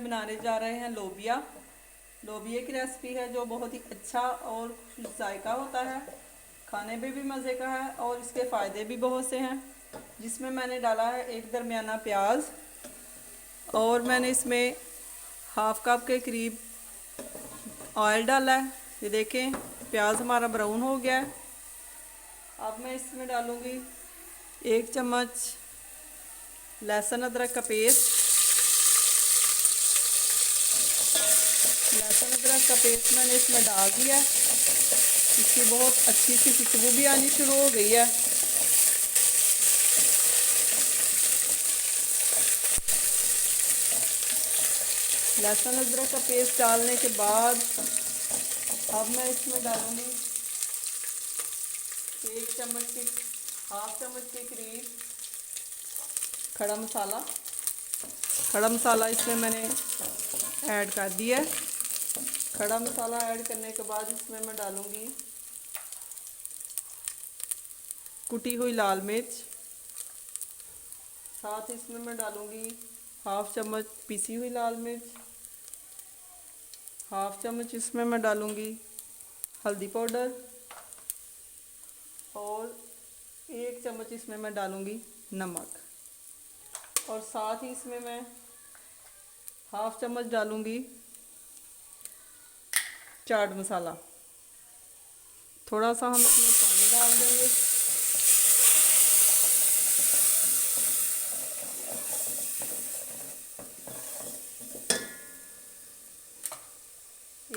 बनाने जा रहे हैं लोबिया। लोबिया की रेसिपी है जो बहुत ही अच्छा और जायका होता है, खाने में भी मज़े का है और इसके फ़ायदे भी बहुत से हैं। जिसमें मैंने डाला है एक दरमियाना प्याज और मैंने इसमें हाफ कप के करीब ऑयल डाला है। ये देखें प्याज हमारा ब्राउन हो गया है। अब मैं इसमें डालूँगी 1 चम्मच लहसुन अदरक का पेस्ट। लहसुन अदरक का पेस्ट मैंने इसमें डाल दिया। इसकी बहुत अच्छी सी खुशबू भी आनी शुरू हो गई है। लहसुन अदरक का पेस्ट डालने के बाद अब मैं इसमें डालूँगी 1 चम्मच की हाफ चम्मच के करीब खड़ा मसाला। खड़ा मसाला इसमें मैंने ऐड कर दिया है। खड़ा मसाला ऐड करने के बाद इसमें मैं डालूँगी कुटी हुई लाल मिर्च। साथ इसमें मैं डालूँगी हाफ चम्मच पिसी हुई लाल मिर्च। हाफ चम्मच इसमें मैं डालूँगी हल्दी पाउडर और 1 चम्मच इसमें मैं डालूँगी नमक। और साथ ही इसमें मैं हाफ चम्मच डालूँगी चाट मसाला। थोड़ा सा हम इसमें पानी डाल देंगे।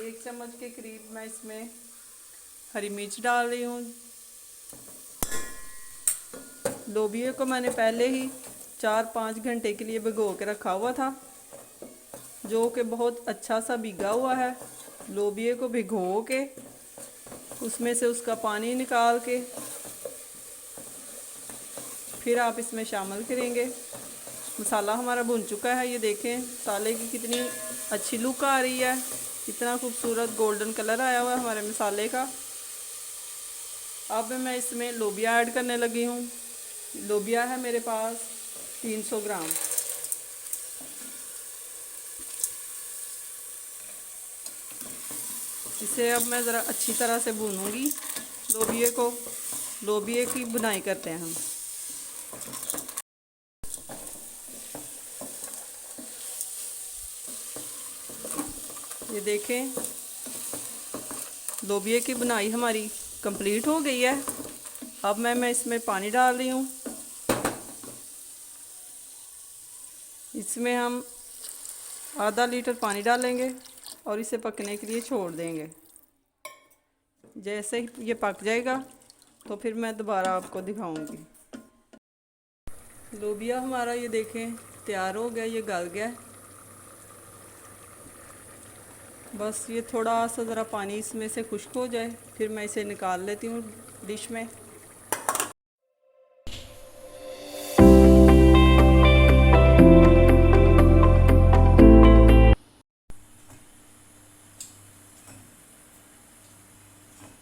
एक चम्मच के करीब मैं इसमें हरी मिर्च डाल रही हूँ। लोबिया को मैंने पहले ही 4-5 घंटे के लिए भिगो के रखा हुआ था, जो कि बहुत अच्छा सा भीगा हुआ है। लोबिया को भिगो के उसमें से उसका पानी निकाल के फिर आप इसमें शामिल करेंगे। मसाला हमारा भुन चुका है। ये देखें मसाले की कितनी अच्छी लुक आ रही है, कितना खूबसूरत गोल्डन कलर आया हुआ है हमारे मसाले का। अब मैं इसमें लोबिया ऐड करने लगी हूँ। लोबिया है मेरे पास 300 ग्राम। इसे अब मैं ज़रा अच्छी तरह से भूनूंगी लोबिये को। लोबिये की बुनाई करते हैं हम। ये देखें लोबिये की बुनाई हमारी कंप्लीट हो गई है। अब मैं इसमें पानी डाल रही हूँ। इसमें हम आधा लीटर पानी डालेंगे और इसे पकने के लिए छोड़ देंगे। जैसे ही ये पक जाएगा तो फिर मैं दोबारा आपको दिखाऊंगी। लोबिया हमारा ये देखें तैयार हो गया, ये गल गया। बस ये थोड़ा सा ज़रा पानी इसमें से खुश्क हो जाए फिर मैं इसे निकाल लेती हूँ डिश में।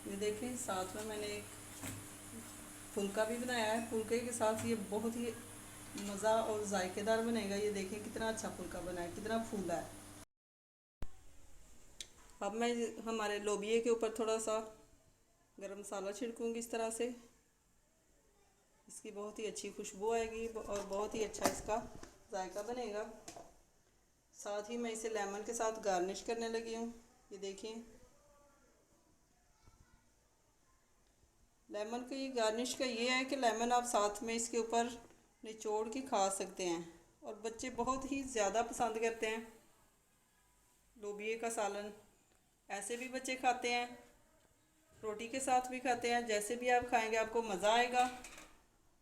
ये देखें साथ में मैंने एक फुल्का भी बनाया है। फुल्के के साथ ये बहुत ही मज़ा और जायकेदार बनेगा। ये देखें कितना अच्छा फुल्का बना है, कितना फूला है। अब मैं हमारे लोबिये के ऊपर थोड़ा सा गरम मसाला छिड़कूंगी इस तरह से। इसकी बहुत ही अच्छी खुशबू आएगी और बहुत ही अच्छा इसका जायका बनेगा। साथ ही मैं इसे लेमन के साथ गार्निश करने लगी हूँ। ये देखिए लेमन की गार्निश का ये है कि लेमन आप साथ में इसके ऊपर निचोड़ के खा सकते हैं और बच्चे बहुत ही ज़्यादा पसंद करते हैं लोबिये का सालन। ऐसे भी बच्चे खाते हैं, रोटी के साथ भी खाते हैं। जैसे भी आप खाएंगे आपको मज़ा आएगा।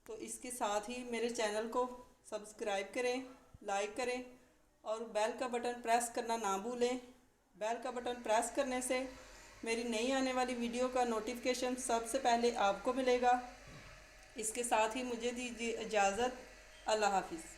तो इसके साथ ही मेरे चैनल को सब्सक्राइब करें, लाइक करें और बेल का बटन प्रेस करना ना भूलें। बेल का बटन प्रेस करने से मेरी नई आने वाली वीडियो का नोटिफिकेशन सबसे पहले आपको मिलेगा। इसके साथ ही मुझे दीजिए इजाज़त। अल्लाह हाफिज़।